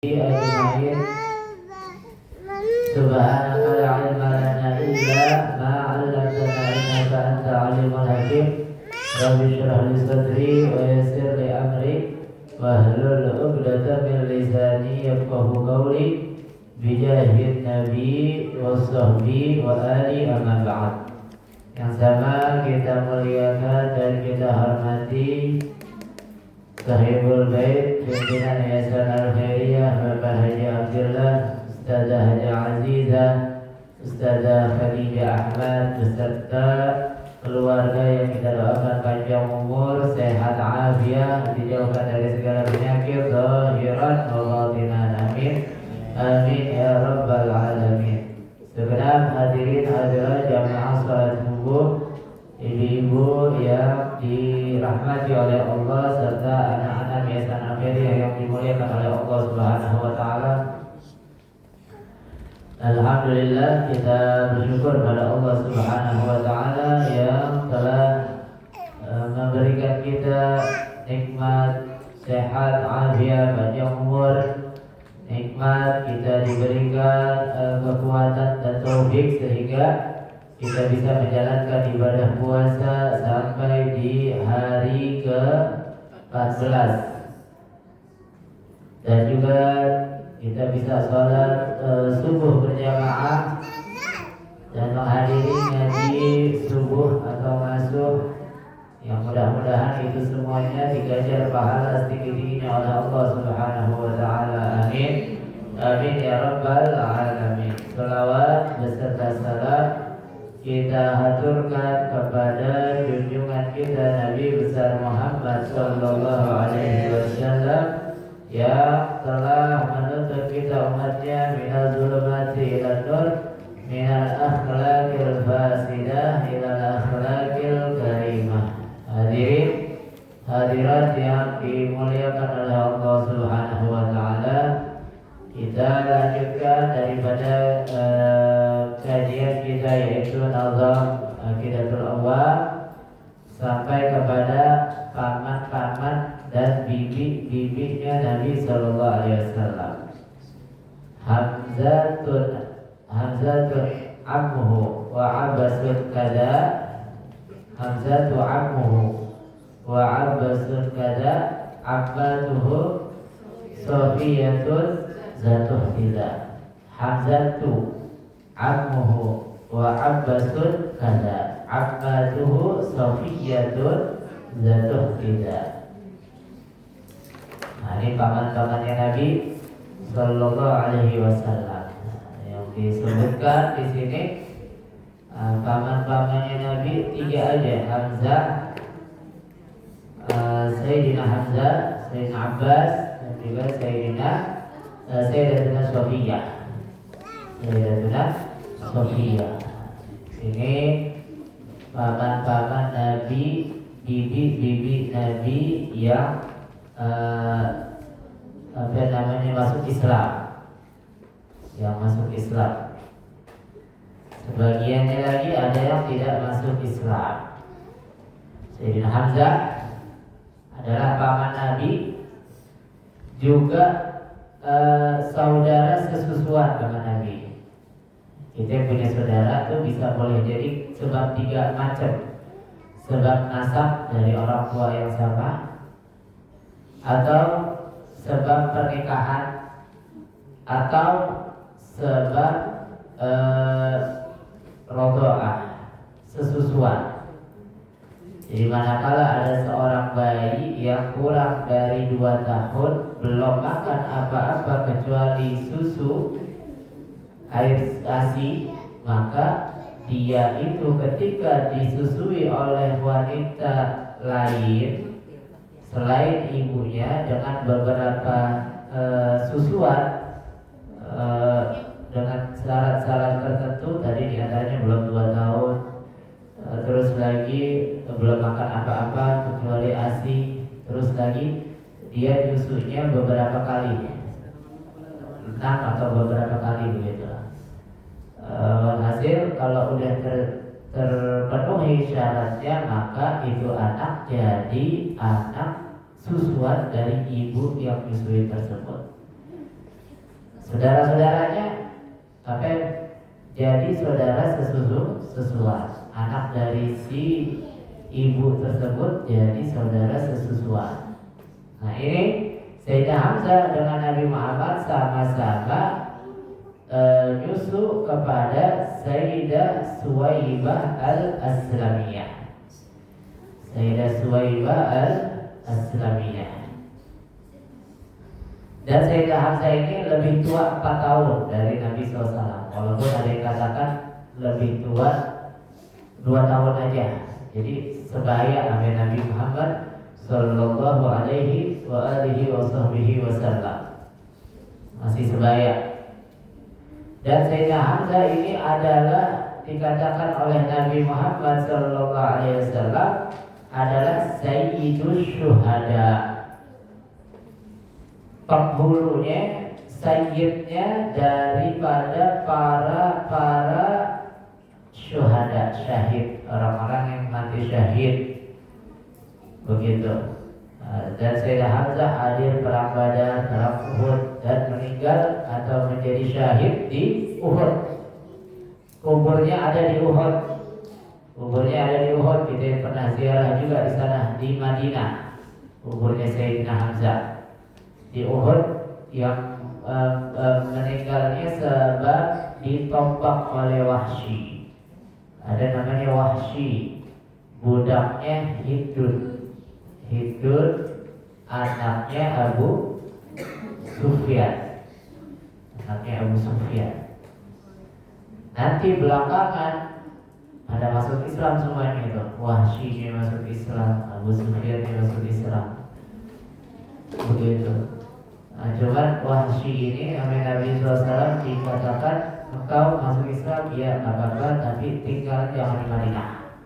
أجمعين. سبحانك لا علم لنا إلا ما علمتنا إنك أنت العليم الحكيم. رب اشرح لي صدري ويسر لي أمري واحلل عقدة من لساني يفقهوا قولي بجاه النبي وصحبه وآله أما بعد. Yang sama kita muliakan dan kita hormati Sahibul Bait pimpinan Yayasan Al-Khairiyah Bapak Haji Abdullah, Ustazah Haji Azizah, Ustazah Khadijah Ahmad beserta keluarga yang kita doakan panjang umur, sehat afiat, dijauhkan dari segala penyakit zahiran wa batinan. Amin. Amin ya rabbal alamin. Segenap hadirin hadirat jamaah salat subuh, ibu-ibu yang dirahmati oleh Allah serta anak-anak Yayasan Al-Khairiyah yang dimuliakan oleh Allah Subhanahu wa taala. Alhamdulillah, kita bersyukur pada Allah Subhanahu wa taala yang telah memberikan kita nikmat sehat afiat panjang umur, nikmat kita diberikan kekuatan dan taufik sehingga kita bisa menjalankan ibadah puasa sampai di hari ke-14 dan juga kita bisa sholat subuh berjamaah dan menghadiri ngaji subuh atau masuk, yang mudah-mudahan itu semuanya diganjar pahala setinggi-tingginya oleh Allah Subhanahu wa taala. Amin. Amin ya rabbal alamin. Shalawat beserta salam kita haturkan kepada junjungan kita Nabi besar Muhammad sallallahu alaihi wasallam yang telah menuntut kita umatnya minal zulumati ila nur, minal akhlaqil fasidah ila akhlaqil karimah. Hadirin hadirat yang dimuliakan oleh Allah Subhanahu wa taala, kita lanjutkan daripada kajian kita yaitu Nazam Aqidatul Awwam sampai kepada paman-paman dan bibi-bibinya Nabi sallallahu alaihi wasallam. Hamzatun ammuhu wa abbasun kada, Hamzatu ammuhu wa abbasun kada, abbatuhu Sofiyatun zatuh tidak. Hamzatu ammuhu wa abbasun kada, abbatuhu Sofiyatun zatuh tidak. Nah, ini paman-pamannya Nabi sallallahu alaihi wasallam yang disebutkan di sini. Paman-pamannya Nabi tiga aja, Hamzah, Sayyidina Hamzah, Sayyidina Abbas, dan juga Sayyidatuna Sofiyah. Sayyidatuna Sofiyah. Ini paman-paman Nabi, bibi-bibi Nabi yang masuk Islam, yang masuk Islam. Sebagiannya lagi ada yang tidak masuk Islam. Sayyidina Hamzah adalah paman Nabi, juga saudara sesusuan dengan Nabi. Kita punya saudara tuh bisa boleh jadi sebab tiga macam: sebab nasab dari orang tua yang sama, atau sebab pernikahan, atau sebab rodoah, sesusuan. Jadi manakala ada seorang bayi yang kurang dari 2 tahun belum makan apa-apa kecuali susu, air ASI, maka dia itu ketika disusui oleh wanita lain selain ibunya dengan beberapa susuan dengan syarat-syarat tertentu, tadi diantaranya belum 2 tahun, terus lagi belum makan apa-apa kecuali ASI, terus lagi dia nyusunya beberapa kali, 6 atau beberapa kali begitu. Hasil kalau udah terpenuhi syaratnya, maka itu anak jadi anak susuan dari ibu yang menyusui tersebut. Saudara-saudaranya apa? Jadi saudara sesusuan. Anak dari si ibu tersebut jadi saudara sesusuan. Nah ini Sayyidah Hamzah dengan Nabi Muhammad sama-sama nyusu kepada Sayyidah Suwaibah al-Aslamiyah. Sayyidah Suwaibah al-Aslamiyah. Dan Sayyidah Hamzah ini lebih tua 4 tahun dari Nabi SAW. Walaupun ada yang katakan lebih tua 2 tahun aja. Jadi sebaya sama Nabi Muhammad Sallallahu alaihi wa alihi wa sahbihi wasallam. Masih sebaya. Dan Sayyidah Hamzah ini adalah dikatakan oleh Nabi Muhammad Sallallahu alaihi wasallam adalah Sayyidus Syuhada. Penghulunya, sayyidnya daripada para syuhada, syahid, orang-orang yang mati syahid. Begitu. Dan Sayyidah Hamzah hadir perang Badar, perang Uhud, dan meninggal atau menjadi syahid di Uhud. Kuburnya ada di Uhud. Kuburnya ada di Uhud. Kita pernah ziarah juga di sana di Madinah. Kuburnya Sayyidina Hamzah di Uhud yang meninggalnya sebab ditombak oleh Wahsy. Ada namanya Wahsy, budaknya Hidud, anaknya Abu Sufyan. Nanti belakangan ada masuk Islam semuanya itu. Wahsy ini masuk Islam, Abu Sufyan ini masuk Islam. Begitu. Nah, cuman Wahsy ini sama Nabi SAW dikatakan engkau masuk Islam, ya nggak apa-apa, tapi tinggal jangan di Madinah.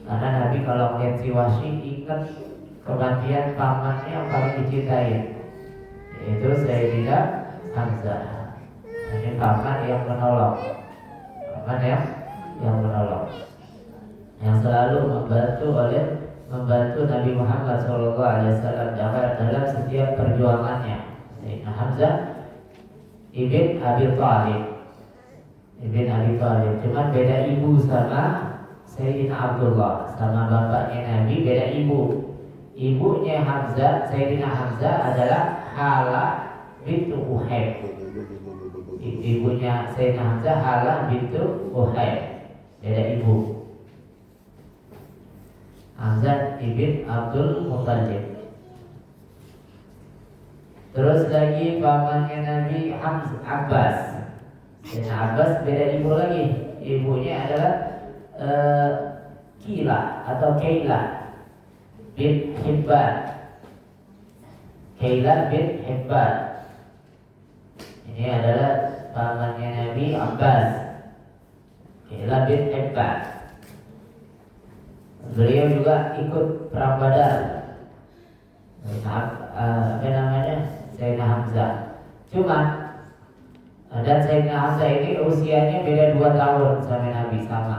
Karena Nabi kalau melihat si Wahsy ingat kematian pamannya yang paling dicintai, yaitu Sayyidina Hamzah. Ini paman yang menolong, yang selalu membantu Nabi Muhammad SAW dalam setiap perjuangannya. Sayyidina Hamzah ibn Abi Thalib. Cuman beda ibu sama Sayyidina Abdullah, sama bapaknya Nabi beda ibu. Ibunya Hamzah, Sayyidina Hamzah adalah Halah bintu Uhaib. Ibunya Sayyidina Hamzah Halah bintu Uhaib, beda ibu. Hamzah ibn Abdul Muttalib. Terus lagi pamannya Nabi Abbas. Sayyidina Abbas beda ibu lagi. Ibunya adalah Kila atau Kaila bin Hibban. Ini adalah pamannya Nabi Abbas, Kaila bin Hibban. Beliau juga ikut perang Badar. Sayyidina Hamzah. Cuma dan Sayyidina Hamzah ini usianya beda 2 tahun sama Nabi, sama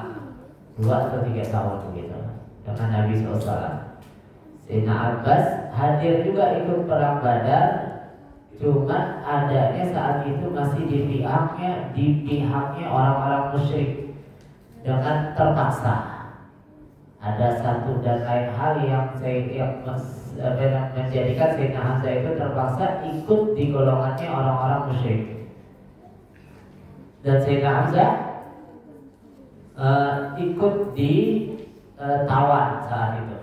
2 atau 3 tahun begitu dengan Nabi SAW. Sayyidina Abbas hadir juga ikut perang Badar, cuma adanya saat itu masih di pihaknya orang-orang musyrik dengan terpaksa. Ada satu dan lain hal yang menjadikan Sayyidina Hamzah itu terpaksa ikut di golongannya orang-orang musyrik. Dan Sayyidina Hamzah ikut di tawan saat itu,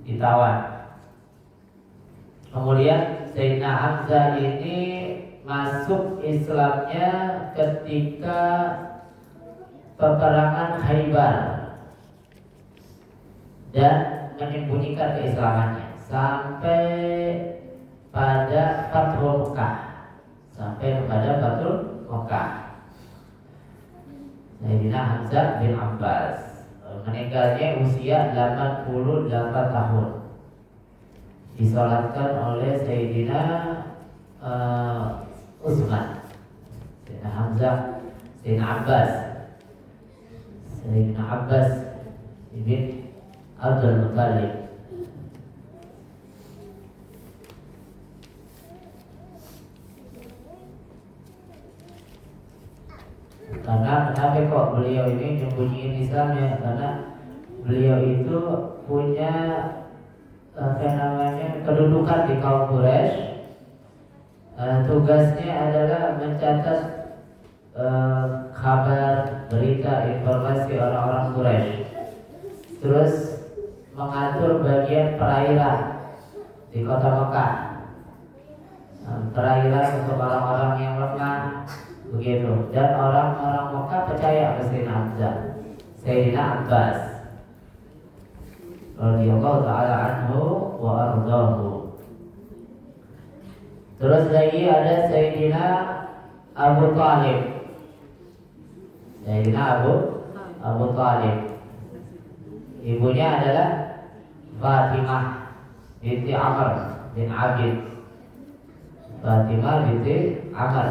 ditawan. Kemudian Sayyidina Hamzah ini masuk Islamnya ketika peperangan Khaybar dan menyembunyikan keislamannya sampai pada Fathul Mekah. Sayyidina Hamzah bin Abbas meninggalnya usia 88 tahun. Disolatkan oleh Sayyidina Utsman. Sayyidina Hamzah, Sayyidina Abbas ibn Abdul Muttalib. Karena kenapa kok beliau ini nyembunyiin Islamnya? Karena beliau itu punya kedudukan di kaum Quraisy. Tugasnya adalah mencatat kabar, berita, informasi orang-orang Quraisy. Terus mengatur bagian perairan di kota Mekah. Perairan untuk orang-orang yang lemah, begitu. Dan orang-orang Mekah percaya ke Sayyidina Abbas radhiyallahu taala anhu wa ardahu. Terus lagi ada Sayyidina Abu Talib. Sayyidina Abu Talib. Ibunya adalah Fatimah binti Amr bin Abid. Fatimah binti Amr.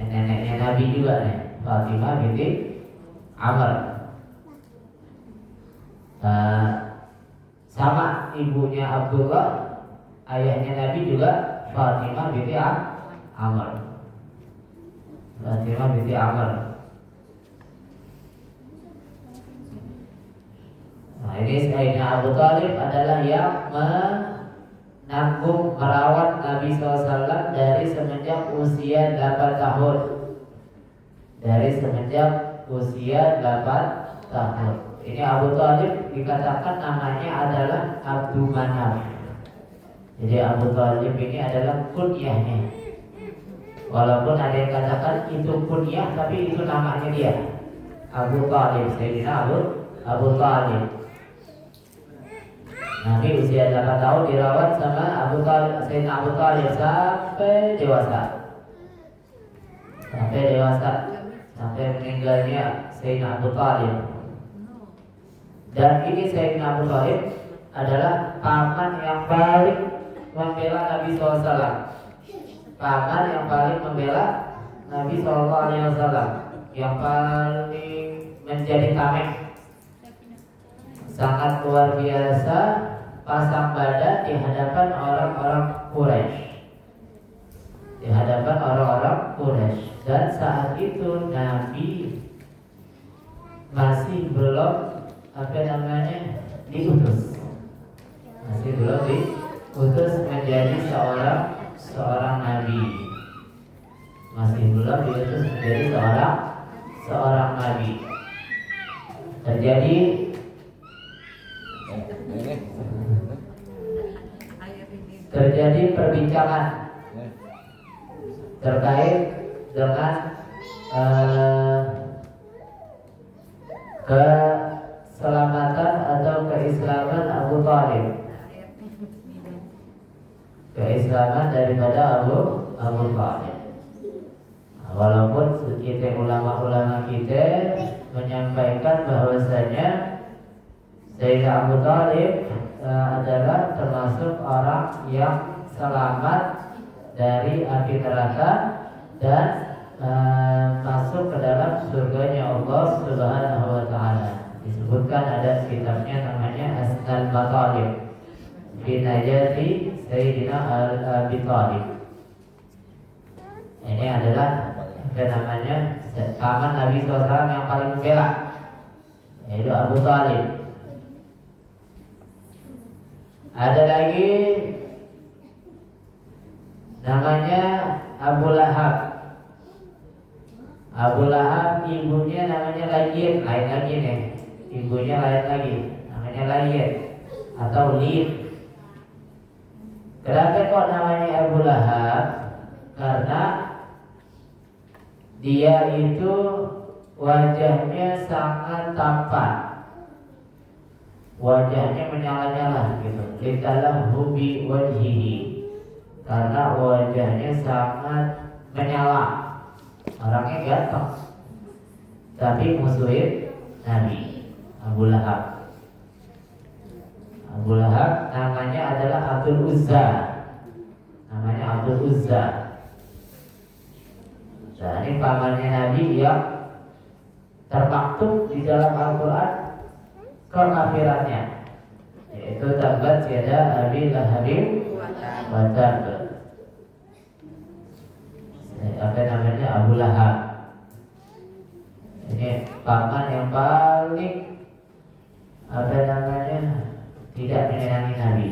Neneknya Nabi juga nih, Fatimah binti Amr. Sama ibunya Abdullah, ayahnya Nabi juga Fatimah binti Amr. Fatimah binti Amr. Nah, ini Sayyidina Abu Talib adalah yang menanggung merawat Nabi SAW dari semenjak usia 8 tahun. Dari semenjak usia 8 tahun. Ini Abu Talib dikatakan namanya adalah Abdul Manaf. Jadi Abu Talib ini adalah kunyahnya. Walaupun ada yang katakan itu kunyah, tapi itu namanya dia, Abu Talib. Sayyidina Abu Talib. Nabi usia 8 tahun dirawat sama Sayyidina Abu Talib sampai dewasa. Sampai meninggalnya Sayyidina Abu Talib. Dan ini Sayyidina Abu Talib adalah paman yang paling membela Nabi SAW. Paman yang paling membela Nabi SAW, yang paling menjadi tameng, sangat luar biasa, pasang badan di hadapan orang-orang Quraisy. Di hadapan orang-orang Quraisy. Dan saat itu Nabi masih belum diutus. Masih belum diutus menjadi seorang nabi. Masih belum diutus menjadi seorang nabi. Terjadi perbincangan terkait dengan keselamatan atau keislaman Abu Talib, keislaman daripada Abu Talib. Walaupun kita ulama-ulama kita menyampaikan bahwasanya Sayyidina Abu Talib adalah termasuk orang yang selamat dari api neraka dan masuk ke dalam surganya Allah Subhanahu wa taala. Disebutkan ada kitabnya namanya Asnal Matalib fi Najati Sayyidina Abi Talib. Ini adalah namanya paman Nabi SAW yang paling membela, yaitu Abu Talib. Ada lagi namanya Abu Lahab. Abu Lahab ibunya namanya Layyid, lain lagi nih. Ibunya lain lagi, namanya Layyid atau Lid. Kenapa kok namanya Abu Lahab? Karena dia itu wajahnya sangat tampan, wajahnya menyala-nyala gitu. Litalahhu bi wajhihi, karena wajahnya sangat menyala. Orangnya ganteng, tapi musuhin Nabi. Abu Lahab. Abu Lahab namanya adalah Abdul Uzza. Namanya Abdul Uzza. Nah, ini pamannya Nabi yang termaktub di dalam Al-Quran kekafirannya, yaitu tabat yada Abi Lahabin wa tab. Apa namanya? Abu Lahab. paman yang paling tidak menyenangi Nabi.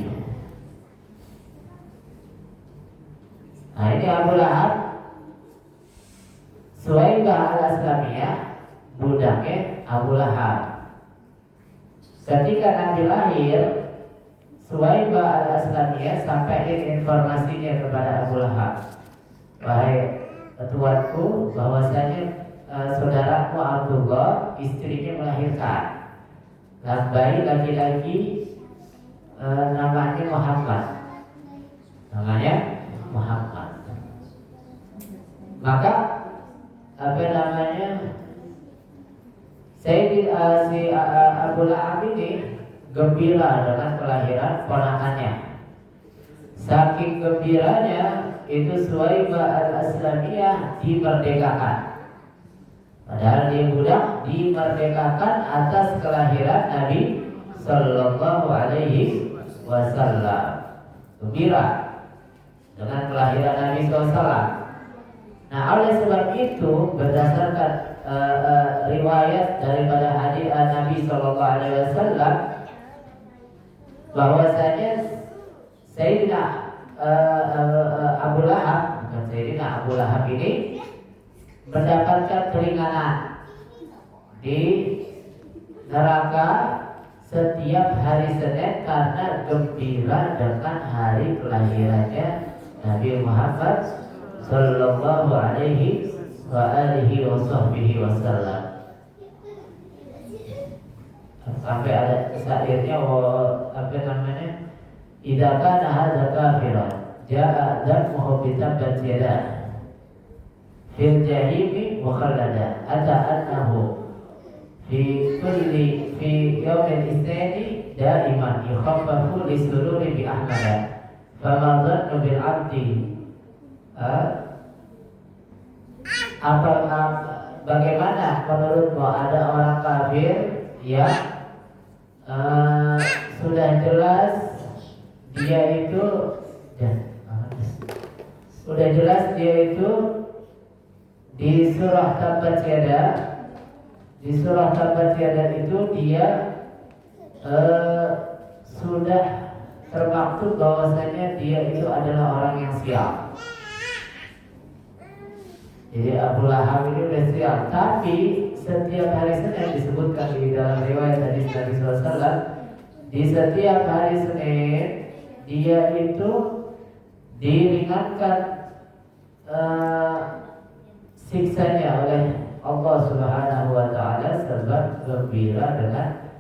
Nah ini Abu Lahab, Suwaibah al-Aslamiyah, budaknya Abu Lahab. Ketika Nabi lahir, Suwaibah al-Aslamiyah sampaikan informasinya kepada Abu Lahab. Wahai tuanku, bahwasanya saudaraku Abdullah istrinya melahirkan bayi laki-laki, namanya Muhammad. Maka si Abu Lahab ini gembira dengan kelahiran ponakannya. Saking gembiranya itu Suwaibah al-Aslamiyah dimerdekakan. Padahal dia budak, dimerdekakan atas kelahiran Nabi Sallallahu Alaihi Wasallam. Gembira dengan kelahiran Nabi SAW. Nah, oleh sebab itu berdasarkan riwayat daripada hadis Nabi Sallallahu Alaihi Wasallam, bahwasanya Sayyidina Abu Lahab, bukan Sayyidina Abu Lahab ini mendapatkan keringanan di neraka setiap hari Senin karena gembira dengan hari kelahirannya Nabi Muhammad Sallallahu Alaihi wa alihi wasallam. Sampai ada syairnya, idza kana hadza kafiran jaa damuhu bi tabbat yadah fil jahimi mukhallada ata annahu fi yawmil isnani daiman yukhaffafu li sururi bi ahmada fama dhannu bil abdi. Bagaimana menurutmu ada orang kafir yang sudah jelas dia itu di surah Tabbat Yada itu dia sudah termaktub bahwasanya dia itu adalah orang yang sial. Jadi Abu Lahab ini udah sial. Tapi setiap hari Senin disebutkan di dalam riwayat hadis Nabi SAW, di setiap hari Senin dia itu diringankan siksanya oleh Allah Subhanahu wa Ta'ala sebab gembira dengan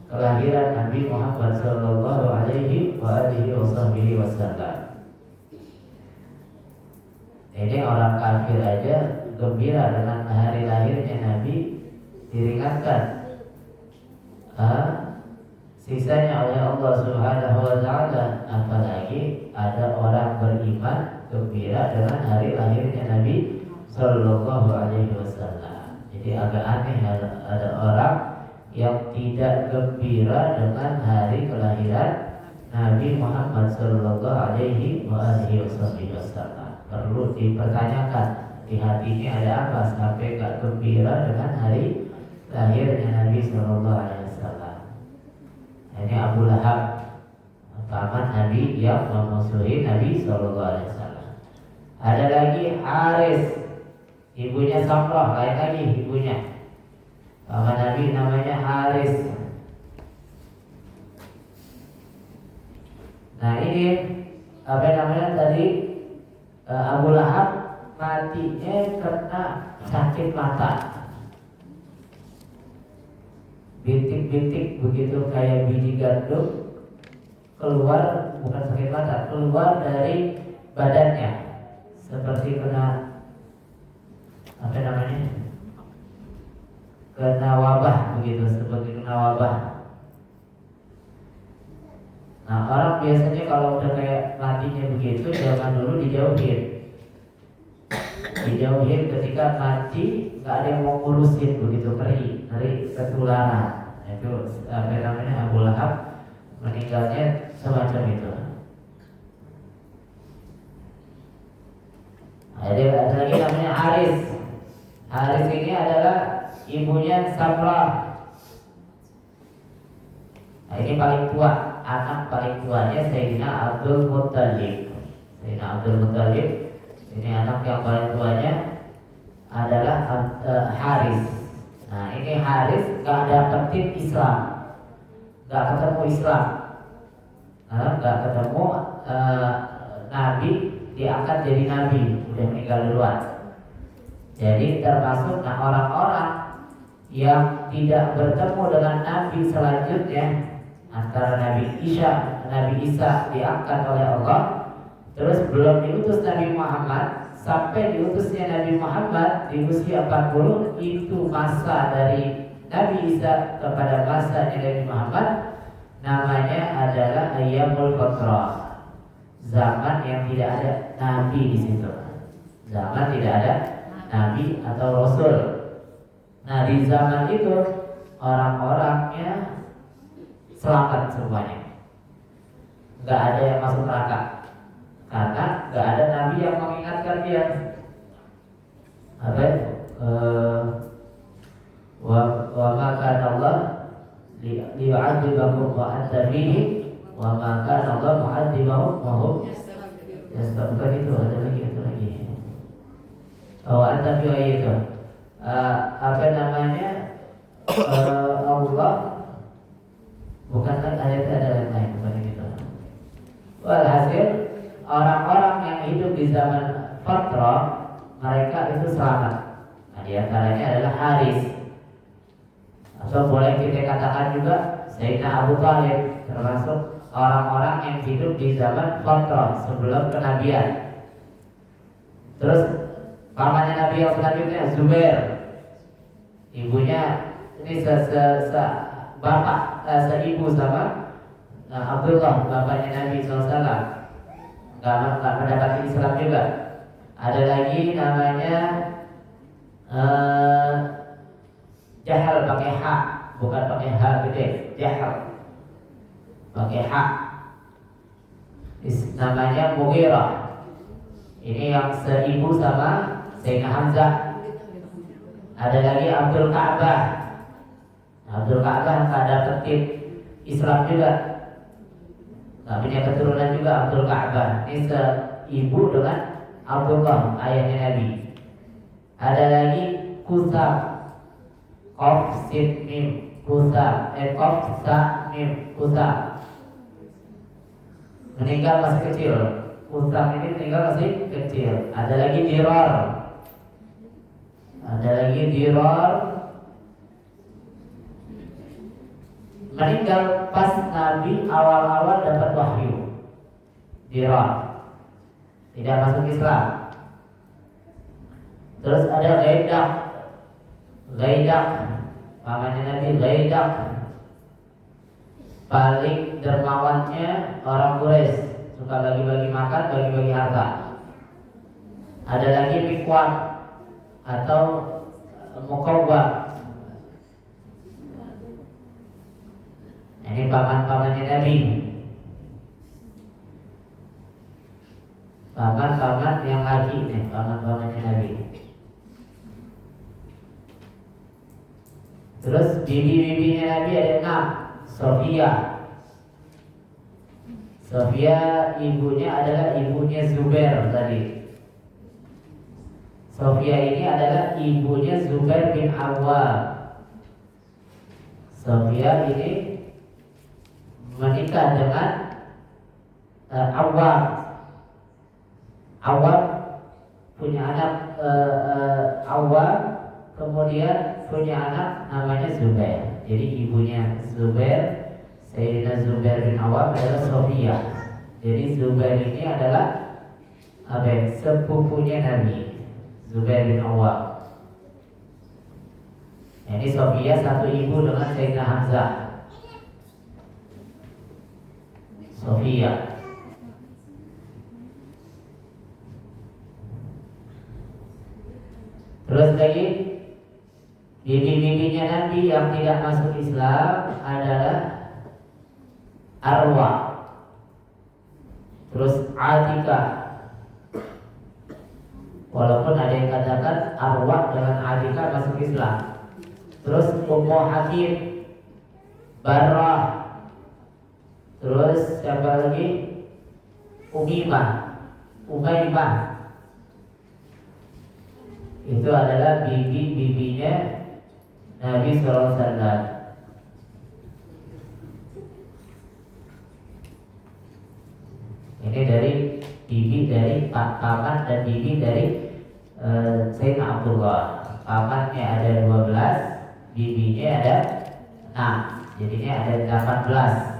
kelahiran Nabi Muhammad Sallallahu Alaihi Wasallam. Ini orang kafir aja gembira dengan hari lahirnya Nabi, diringankan sisanya oleh Allah Subhanahu wa Ta'ala. Apalagi ada orang beriman gembira dengan hari lahirnya Nabi Sallallahu Alaihi Wasallam. Jadi agak aneh ada orang yang tidak gembira dengan hari kelahiran Nabi Muhammad Sallallahu Alaihi Wasallam. Perlu dipertanyakan di hatinya ada apa sampai gak gembira dengan hari lahirnya Nabi Sallallahu Alaihi Wasallam. Ini Abu Lahab, paman Nabi yang memusuhi Nabi Sallallahu Alaihi Wasallam. Ada lagi Haris, ibunya Samrah, lain lagi ibunya. Paman Nabi namanya Haris. Nah ini tadi Abu Lahab matinya karena sakit mata. Bintik-bintik begitu kayak biji gandum keluar, bukan sakit mata, keluar dari badannya seperti kena kena wabah begitu, seperti kena wabah. Nah orang biasanya kalau udah kayak matinya begitu, zaman dulu dijauhin ketika mati, nggak ada yang mau ngurusin begitu, ngeri ketularan. Itu Abu Lahab meninggalnya semacam itu. Ada lagi namanya Haris. Haris ini adalah ibunya Samrah. Nah, ini paling tua, anak paling tuanya Sayyidina Abdul Muttalib. Sayyidina Abdul Muttalib ini anak yang paling tuanya adalah Haris. Nah, ini Haris gak dapetin Islam, gak ketemu Islam, gak ketemu Nabi, diangkat jadi Nabi, udah meninggal duluan. Jadi termasuk orang-orang yang tidak bertemu dengan Nabi selanjutnya, antara Nabi Isa diangkat oleh Allah, terus belum diutus Nabi Muhammad, sampai diutusnya Nabi Muhammad di usia 40, itu masa dari Nabi Isa kepada masanya Nabi Muhammad, namanya adalah Ayyamul Fatrah, zaman yang tidak ada Nabi di situ, zaman tidak ada Nabi atau Rasul. Nah, di zaman itu orang-orangnya selamat semuanya, nggak ada yang masuk neraka karena nggak ada Nabi yang mengingatkan dia. Apa? Wa ma kana Allah liyu'adzibakum wa anta fihi wa ma kana Allah mu'adzibahum wa hum yastaghfirun. Itu ada lagi, itu lagi. Wa anta fihi itu apa namanya? Allah bukan ayat ada yang lain, bukan gitu. Walhasil orang-orang yang hidup di zaman Fatrah, mereka itu selamat. Nah, di antaranya adalah Haris, atau boleh kita katakan juga Sayyidina Abu Thalib, termasuk orang-orang yang hidup di zaman Fatrah sebelum kenabian. Terus pamannya Nabi yang selanjutnya Zubair, ibunya ini bapak seibu sama Abdullah, bapaknya Nabi SAW, nggak mendapati Islam juga. Ada lagi namanya Jahal, pakai H, bukan pakai H gede, Jahal pakai H. Namanya Mughirah, ini yang seibu sama Sayyidina Hamzah. Ada lagi Abdul Ka'bah. Abdul Ka'bah nggak dapetin Islam juga, nggak punya keturunan juga Abdul Ka'bah. Ini seibu dengan Abdullah, ayahnya Nabi. Ada lagi Kusam, Qaf Sin Mim, Kusam, Qaf Sa Mim, Kusam. Meninggal masih kecil. Kusam ini meninggal masih kecil. Ada lagi Dirar. Ada lagi Dirar, meninggal pas Nabi awal-awal dapat wahyu. Dirar tidak masuk Islam. Terus ada Ghaidak, pamannya Nabi Ghaidak, paling dermawannya orang Quraisy, suka bagi-bagi makan, bagi-bagi harta. Ada lagi Miqwam atau Muqawwam. Ini paman-pamannya Nabi, paman-paman yang lagi nih, paman-pamannya Nabi. Terus bibi-bibinya Nabi ada 6. Sofia ibunya adalah ibunya Zubair tadi. Sofia ini adalah ibunya Zubair bin Awwam. Sofia ini menikah dengan Awwam. Awwam punya anak Awwam, kemudian punya anak namanya Zubair. Jadi ibunya Zubair, Sayyidina Zubair bin Awwam adalah Sofia. Jadi Zubair ini adalah sepupunya Nabi, Zubair bin Awwam. Ini Sofia satu ibu dengan Sayyidina Hamzah. Sofia. Terus lagi bibi-bibinya Nabi yang tidak masuk Islam adalah Arwah, terus Atikah. Walaupun ada yang katakan Arwah dengan Atikah masuk Islam, terus Ummu Hakim, Barrah, terus siapa lagi? Umaymah. Itu adalah bibi-bibinya Nabi Sallallahu Alaihi Wasallam. Ini dari bibi dari paman dan bibi dari Sayyidina Abdullah. Pamannya ada 12, bibinya ada 6. Jadinya ada 18.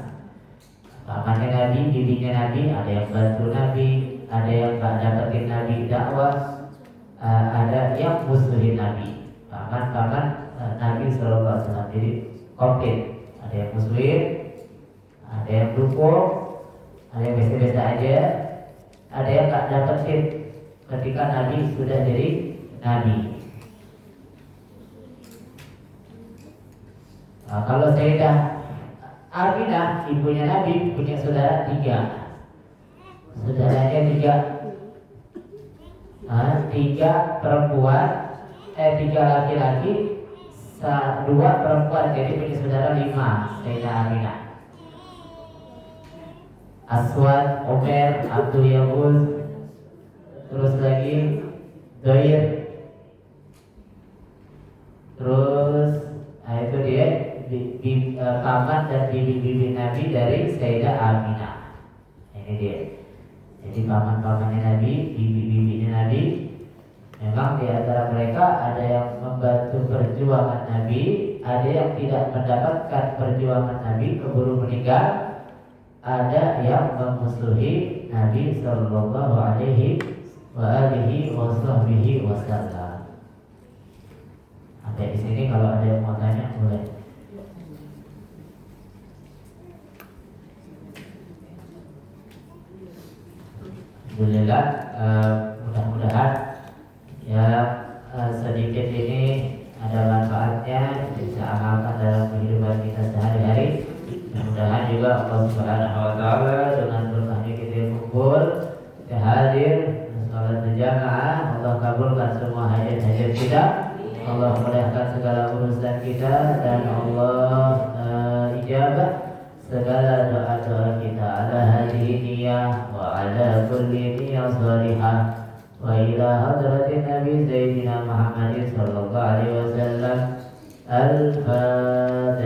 Pamannya Nabi, bibinya Nabi, ada yang bantu Nabi, ada yang gak dapetin Nabi dakwah, ada yang musuhin Nabi. Paman Nabi Sallallahu Alaihi Wasallam. Jadi komplit. Ada yang musuhin, ada yang dukung, ada yang biasa-biasa aja, ada yang gak dapetin ketika Nabi sudah jadi Nabi. Nah, kalau Sayyidah Aminah, ibunya Nabi, punya saudara 3. Saudaranya 3 perempuan, 3 laki-laki, 2 perempuan, jadi punya saudara 5. Sayyidah Aminah, Aswad, Umar, Abdul Yahud, terus lagi Doir, terus itu dia paman dan bibi-bibi Nabi dari Sayyidah Aminah. Ini dia. Jadi paman-pamannya Nabi, bibi-bibinya Nabi. Memang di antara mereka ada yang membantu perjuangan Nabi, ada yang tidak mendapatkan perjuangan Nabi, keburu meninggal, ada yang memusuhi Nabi Sallallahu Alaihi Wasallam. Sampai di sini kalau ada yang mau tanya boleh. Alhamdulillah, mudah-mudahan ya sedikit ini ada manfaatnya, bisa amalkan dalam kehidupan kita sehari-hari. Mudah-mudahan juga Allah Subhanahu Wa Taala dengan berkahnya kita kumpul, kita hadir, salat berjamaah, Allah kabulkan semua hajat-hajat kita, Allah mudahkan segala urusan kita, dan Allah ijabah segala doa-doa kita. Ala hadhihi niyah wa ala kulli niyah salihah wa ila hadratin Nabi Sayyidina Muhammad sallallahu alaihi wasallam. Al-Fatihah.